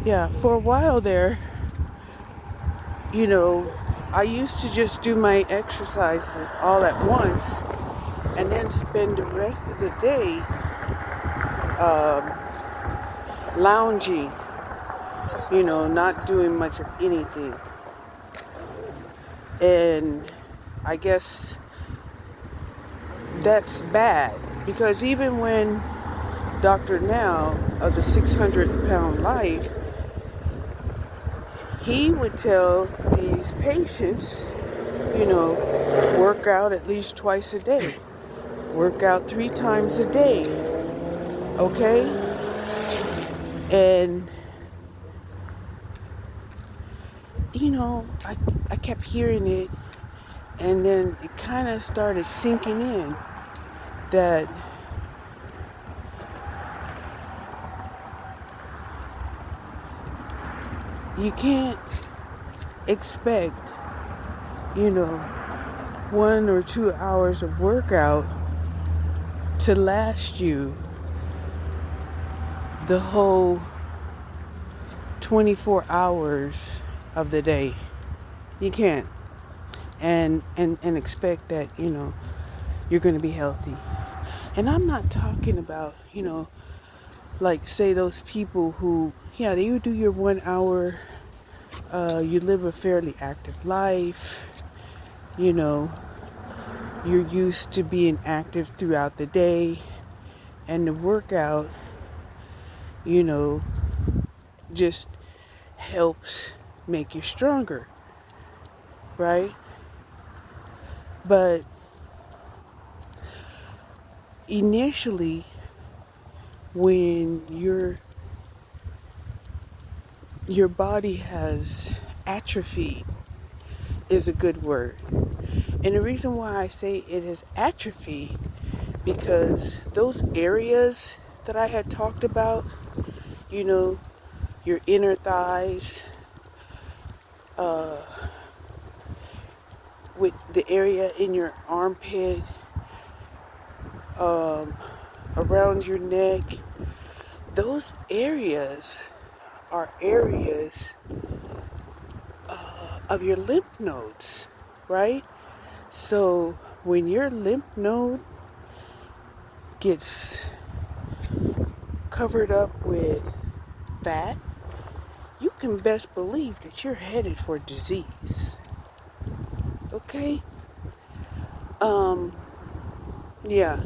Yeah, for a while there, you know, I used to just do my exercises all at once and then spend the rest of the day um, lounging, not doing much of anything. And I guess that's bad because even when Dr. Now of the 600-pound life, he would tell these patients, work out at least twice a day, work out 3 times a day, okay? And, I kept hearing it, and then it kind of started sinking in that you can't expect, 1 or 2 hours of workout to last you the whole 24 hours of the day. You can't. And expect that, you're going to be healthy. And I'm not talking about, like say those people who, yeah, they would do your 1 hour, you live a fairly active life, you know, you're used to being active throughout the day, and the workout, you know, just helps make you stronger, right? But initially, when your body has atrophied, is a good word. And the reason why I say it has atrophied, because those areas that I had talked about, you know, your inner thighs, uh, with the area in your armpit, um, around your neck, those areas are areas of your lymph nodes, right? So when your lymph node gets covered up with fat, you can best believe that you're headed for disease. Okay? Um, yeah.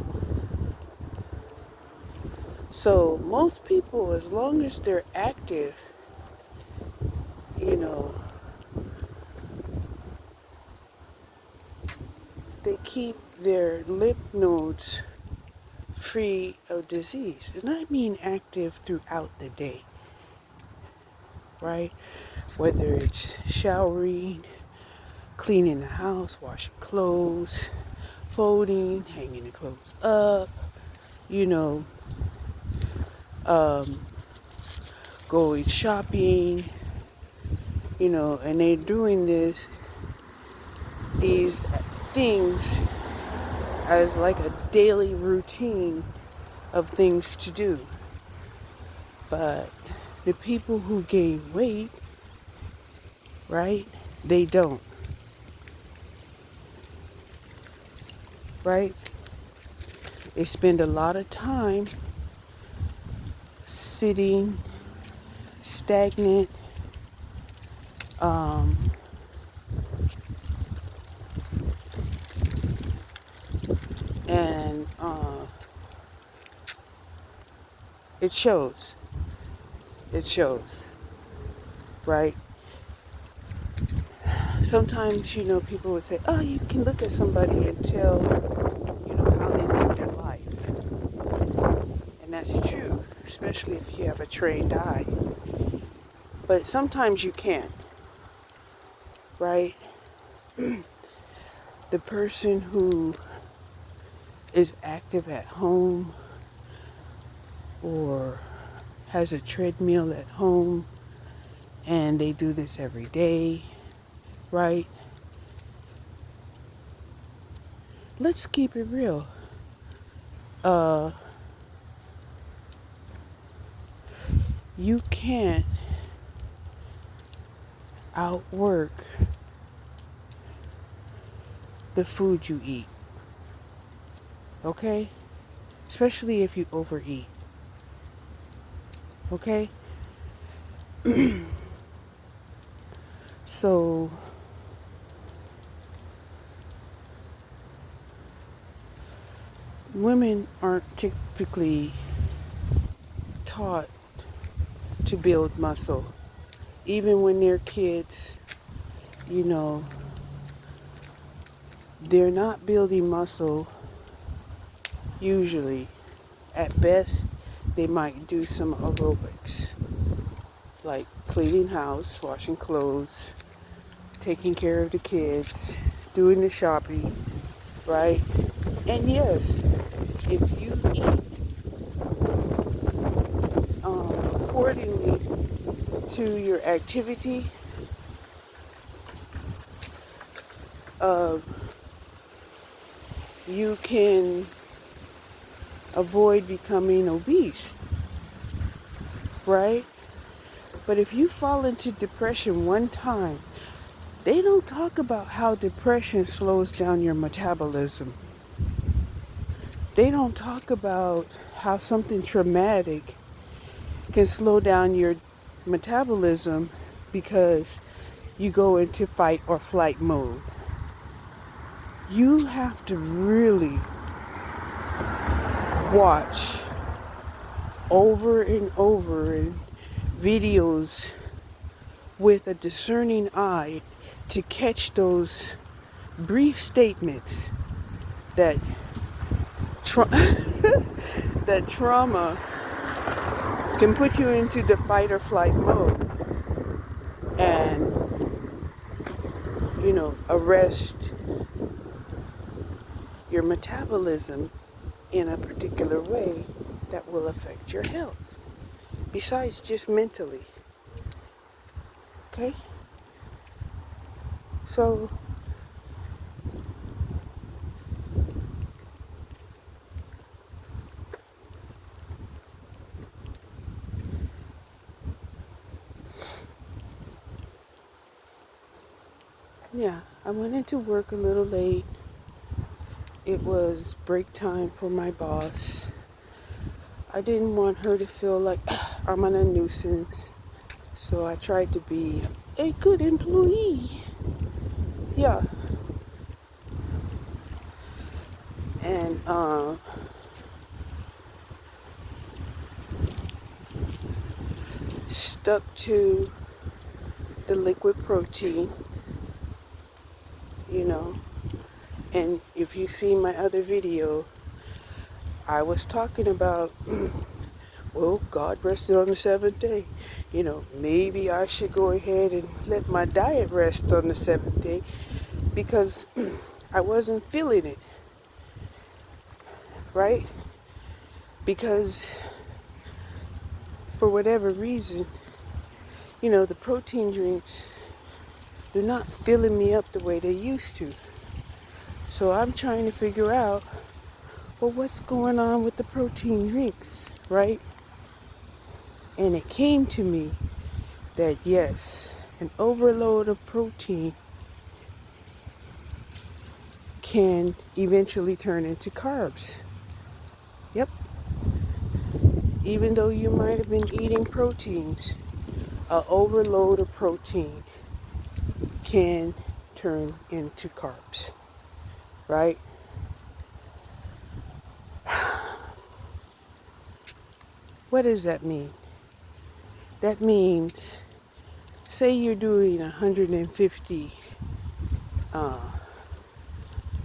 So most people, as long as they're active, you know, they keep their lymph nodes free of disease. And I mean active throughout the day, right? Whether it's showering, cleaning the house, washing clothes, folding, hanging the clothes up, you know, um, going shopping, and they're doing these things as like a daily routine of things to do. But the people who gain weight, right, they don't, right? They spend a lot of time sitting stagnant, um, and it shows. It shows, right? Sometimes, people would say, oh, you can look at somebody and tell, how they live their life. And that's true, especially if you have a trained eye. But sometimes you can't, right? The person who is active at home or has a treadmill at home and they do this every day, right? Let's keep it real. You can't outwork the food you eat. Okay? Especially if you overeat. Okay? So, women aren't typically taught to build muscle. Even when they're kids, you know, they're not building muscle usually. At best, they might do some aerobics, like cleaning house, washing clothes, taking care of the kids, doing the shopping, right? And yes, if you eat accordingly to your activity, uh, you can avoid becoming obese, right? But if you fall into depression one time, they don't talk about how depression slows down your metabolism. They don't talk about how something traumatic can slow down your metabolism because you go into fight or flight mode. You have to really watch over and over in videos with a discerning eye to catch those brief statements that that trauma can put you into the fight or flight mode and, arrest your metabolism in a particular way that will affect your health, besides just mentally. Okay? So, yeah, I went into work a little late. It was break time for my boss. I didn't want her to feel like I'm a nuisance, so I tried to be a good employee. Yeah. And stuck to the liquid protein, And if you see my other video, I was talking about, well, God rested on the seventh day. Maybe I should go ahead and let my diet rest on the seventh day because I wasn't feeling it, right? Because for whatever reason, the protein drinks, they're not filling me up the way they used to. So I'm trying to figure out, well, what's going on with the protein drinks, right? And it came to me that yes, an overload of protein can eventually turn into carbs. Yep. Even though you might have been eating proteins, an overload of protein can turn into carbs, right? What does that mean? That means, say you're doing 150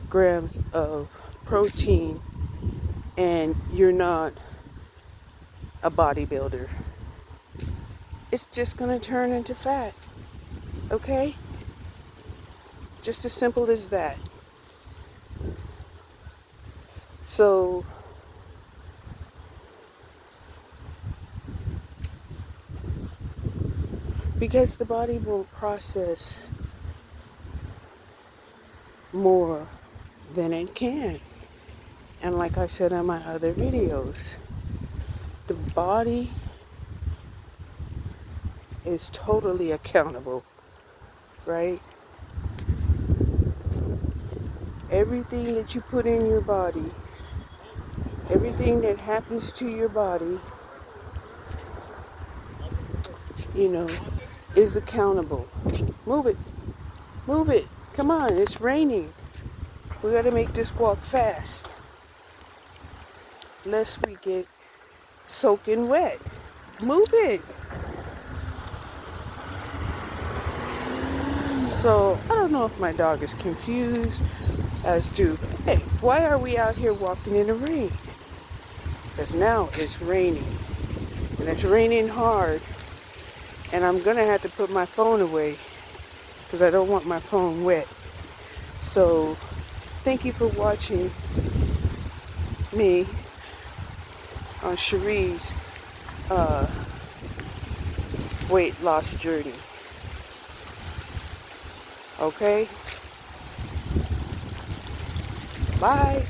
grams of protein and you're not a bodybuilder. It's just going to turn into fat, okay? Just as simple as that. So, because the body won't process more than it can. And like I said in my other videos, the body is totally accountable right? Everything that you put in your body, everything that happens to your body, you know, is accountable. Move it. Move it. Come on, it's raining. We gotta make this walk fast, lest we get soaking wet. Move it. So I don't know if my dog is confused as to, hey, why are we out here walking in the rain? Because now it's raining. And it's raining hard. And I'm gonna have to put my phone away because I don't want my phone wet. So thank you for watching me on Cherie's weight loss journey. Okay? Bye.